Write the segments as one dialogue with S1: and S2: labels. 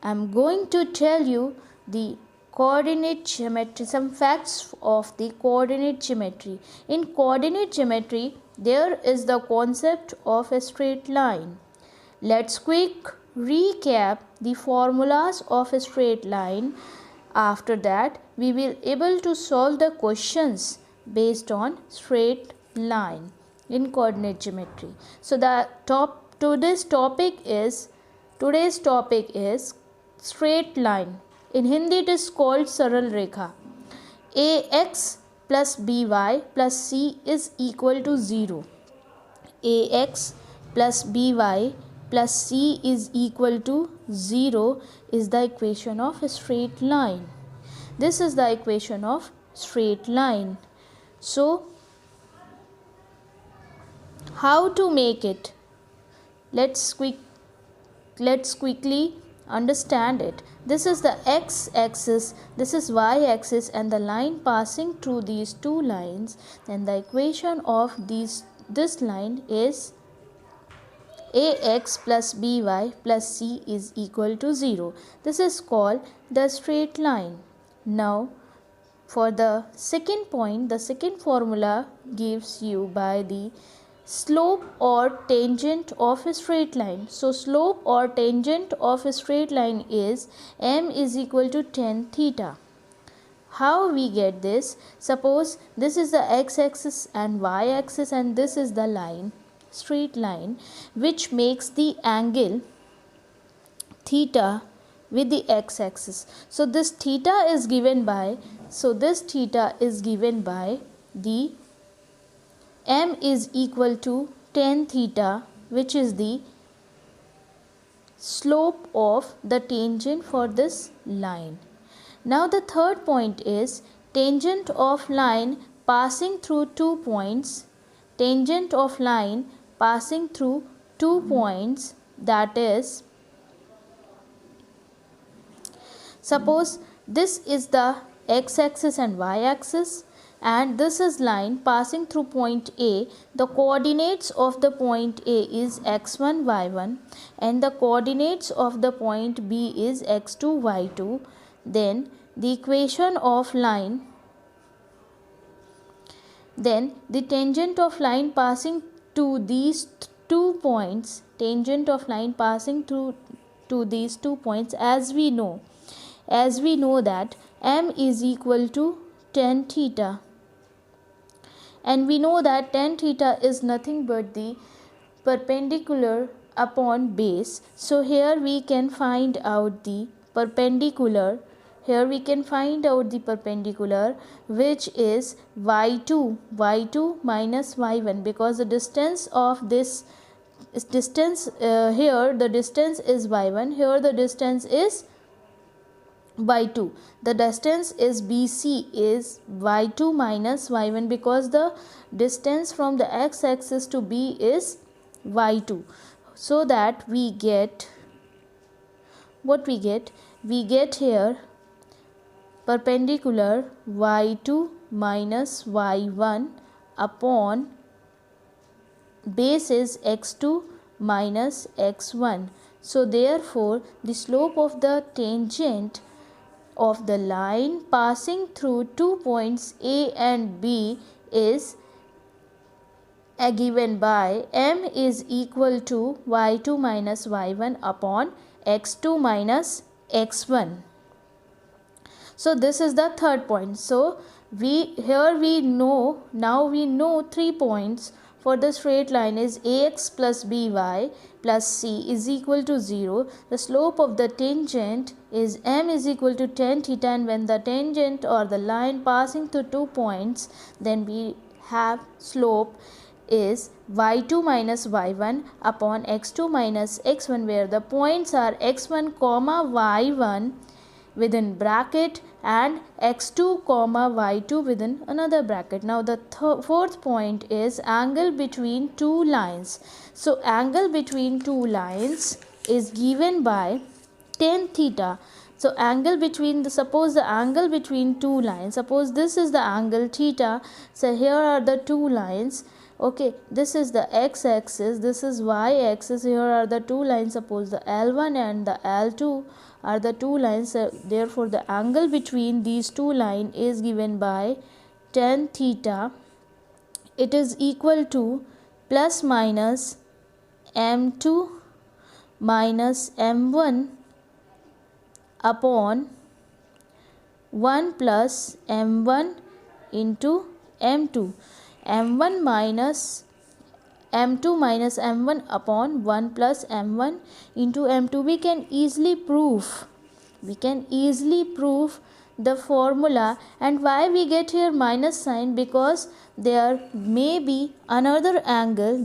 S1: I'm going to tell you the coordinate geometry, some facts of the coordinate geometry. In coordinate geometry, there is the concept of a straight line. Let's quick recap the formulas of a straight line. After that, we will able to solve the questions based on straight line in coordinate geometry. So today's topic is straight line. In Hindi it is called saral rekha. Ax plus by plus c is equal to 0. Ax plus by plus c is equal to 0 is the equation of a straight line. This is the equation of straight line. So, how to make it? Let's quickly understand it. This is the x-axis, this is y-axis, and the line passing through these two lines. Then the equation of this line is ax plus by plus c is equal to 0. This is called the straight line. Now, for the second point, the second formula gives you by the slope or tangent of a straight line. So, slope or tangent of a straight line is m is equal to tan theta. How we get this? Suppose this is the x-axis and y-axis, and this is the line, straight line, which makes the angle theta with the x-axis. So this theta is given by, the m is equal to tan theta, which is the slope of the tangent for this line. Now the third point is tangent of line passing through 2 points. Tangent of line passing through 2 points, that is, suppose this is the x-axis and y-axis, and this is line passing through point A. The coordinates of the point A is x1, y1, and the coordinates of the point B is x2, y2. Then the equation of line, then the tangent of line passing to these 2 points, tangent of line passing through to these 2 points, as we know that m is equal to tan theta, and we know that tan theta is nothing but the perpendicular upon base. So here we can find out the perpendicular, which is y2 minus y1, because the distance of this distance here the distance is y1, here the distance is y2. The distance is BC is y2 minus y1, because the distance from the x-axis to B is y2. So that we get what we get? We get here perpendicular y2 minus y1 upon base is x2 minus x1. So therefore the slope of the tangent of the line passing through 2 points A and B is given by m is equal to y2 minus y1 upon x2 minus x1. So this is the third point. So now we know 3 points for the straight line is ax plus by plus c is equal to 0. The slope of the tangent is m is equal to tan theta, and when the tangent or the line passing through 2 points, then we have slope is y2 minus y1 upon x2 minus x1, where the points are x1 comma y1 within bracket and x2 comma y2 within another bracket. Now the fourth point is angle between two lines. So angle between two lines is given by tan theta. So angle between suppose the angle between two lines, suppose this is the angle theta. So here are the two lines, Okay, this is the x-axis, this is y-axis. Here are the two lines. Suppose the L1 and the L2 are the two lines, therefore the angle between these two lines is given by tan theta. It is equal to plus minus m2 minus m1 upon 1 plus m1 into m2. m1 minus m2 minus m1 upon 1 plus m1 into m2. We can easily prove the formula. And why we get here minus sign? Because there may be another angle,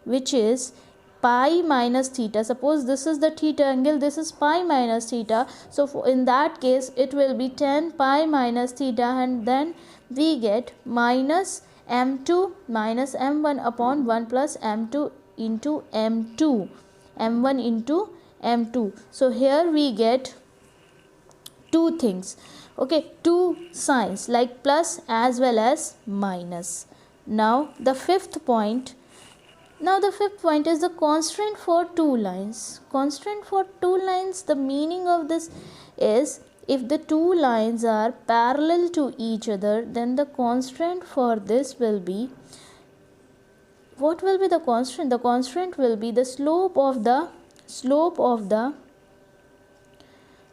S1: which is pi minus theta. Suppose this is the theta angle, this is pi minus theta. So in that case it will be tan pi minus theta, and then we get minus m2 minus m1 upon 1 plus m2 into m2, m1 into m2. So here we get two things, okay, two signs like plus as well as minus. Now the fifth point is the constraint for two lines. The meaning of this is, if the two lines are parallel to each other, then the constraint for this will be, what will be the constraint? The constraint will be the slope of the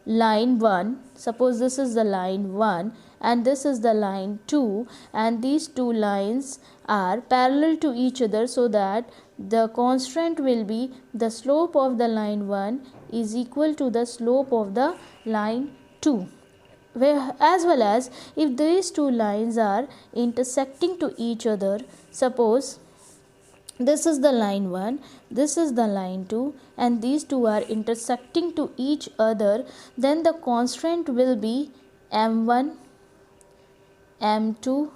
S1: line 1. Suppose this is the line 1 and this is the line 2, and these two lines are parallel to each other, so that the constraint will be the slope of the line 1 is equal to the slope of the line 2. As well as if these two lines are intersecting to each other, suppose this is the line 1, this is the line 2, and these two are intersecting to each other, then the constraint will be m1 into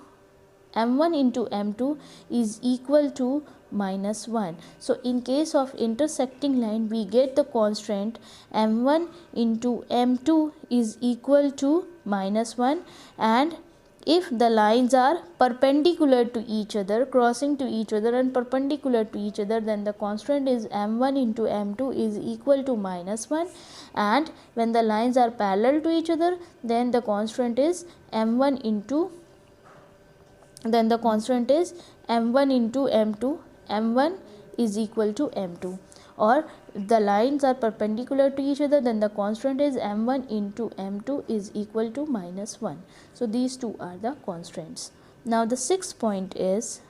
S1: m2 is equal to minus 1. So in case of intersecting line, we get the constraint m1 into m2 is equal to minus 1, and if the lines are perpendicular to each other, crossing to each other and perpendicular to each other, then the constraint is m1 into m2 is equal to minus 1, and when the lines are parallel to each other, then the constraint is m1 into m2, m1 is equal to m2. Or the lines are perpendicular to each other, then the constant is m1 into m2 is equal to minus 1. So these two are the constraints. Now the sixth point is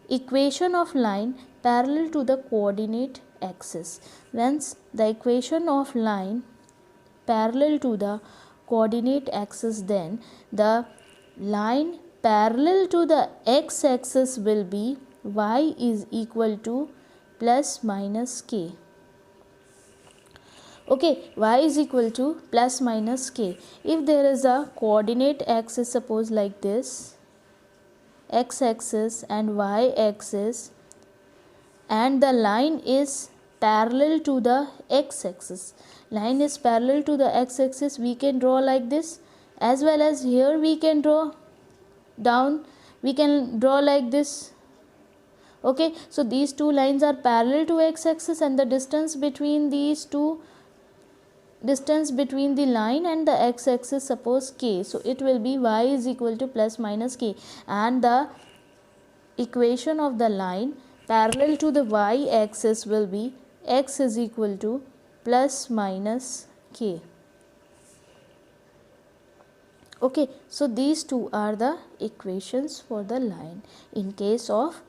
S1: equation of line parallel to the coordinate axis. Once the equation of line parallel to the coordinate axis, then the line parallel to the x-axis will be y is equal to plus minus k. Okay, y is equal to plus minus k. If there is a coordinate axis, suppose like this, x-axis and y-axis, and the line is parallel to the x-axis, we can draw like this, as well as here we can draw like this. Okay, so these two lines are parallel to x-axis, and the distance between the line and the x-axis, suppose k, so it will be y is equal to plus minus k, and the equation of the line parallel to the y-axis will be x is equal to plus minus k. Okay, so these two are the equations for the line in case of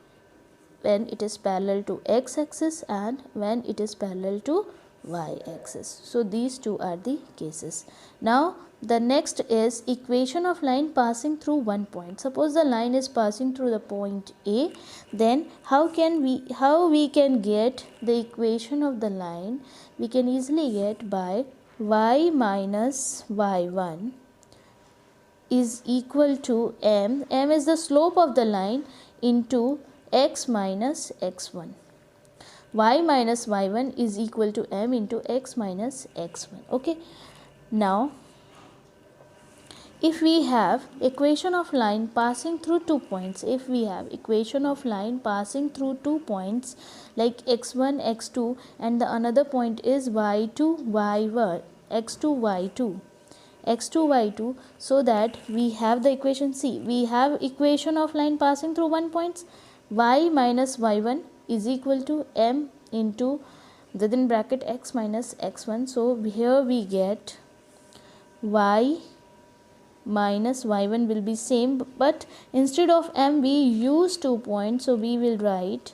S1: when it is parallel to x-axis and when it is parallel to y-axis. So these two are the cases. Now the next is equation of line passing through one point. Suppose the line is passing through the point A, then how we can get the equation of the line? We can easily get by y minus y1 is equal to m is the slope of the line, into x minus x1. Y minus y1 is equal to m into x minus x1. Okay, now if we have equation of line passing through 2 points, if we have equation of line passing through 2 points like x1 x2 and the another point is y2 y1 x2 y2 x2 y2, so that we have the equation. See, we have equation of line passing through 1 points, y minus y1 is equal to m into within bracket x minus x1. So here we get y minus y1 will be same, but instead of m we use 2 points, so we will write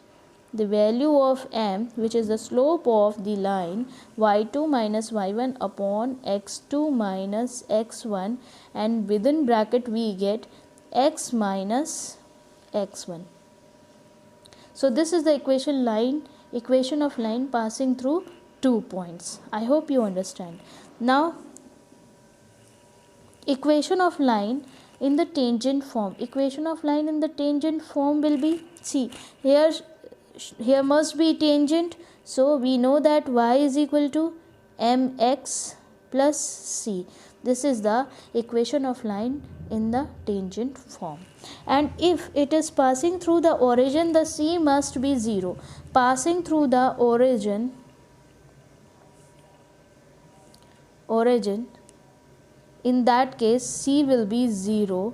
S1: the value of m, which is the slope of the line, y2 minus y1 upon x2 minus x1, and within bracket we get x minus x1. So this is the equation of line passing through 2 points. I hope you understand. Now equation of line in the tangent form. Equation of line in the tangent form will be, see, here must be tangent, so we know that y is equal to mx plus c. This is the equation of line in the tangent form. And if it is passing through the origin, the c must be 0. Passing through the origin, in that case c will be 0.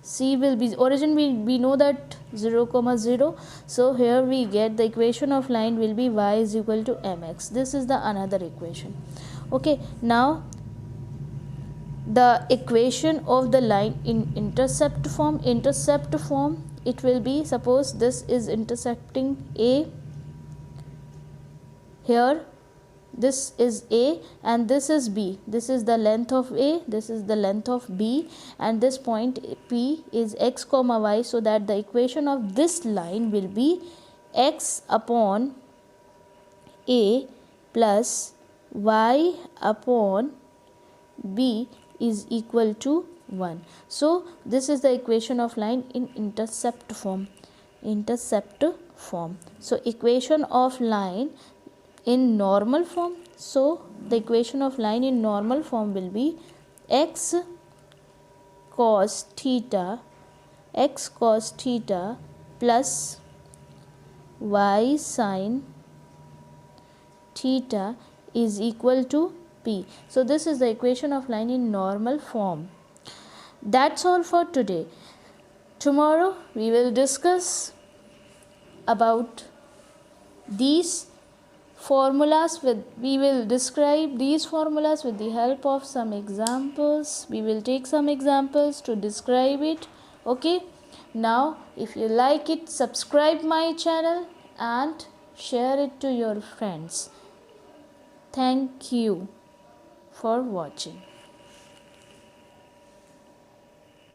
S1: C will be origin, we know that 0 comma 0, so here we get the equation of line will be y is equal to mx. This is the another equation. Okay, now the equation of the line in intercept form, it will be, suppose this is intercepting a, here this is a and this is b, this is the length of a, this is the length of b, and this point p is x comma y, so that the equation of this line will be x upon a plus y upon b is equal to 1. So this is the equation of line in intercept form. So equation of line in normal form, so the equation of line in normal form will be x cos theta plus y sin theta is equal to p. So this is the equation of line in normal form. That's all for today. Tomorrow we will discuss about these formulas we will describe these formulas with the help of some examples. We will take some examples to describe it. Okay, now if you like it, subscribe my channel and share it to your friends. Thank you for watching.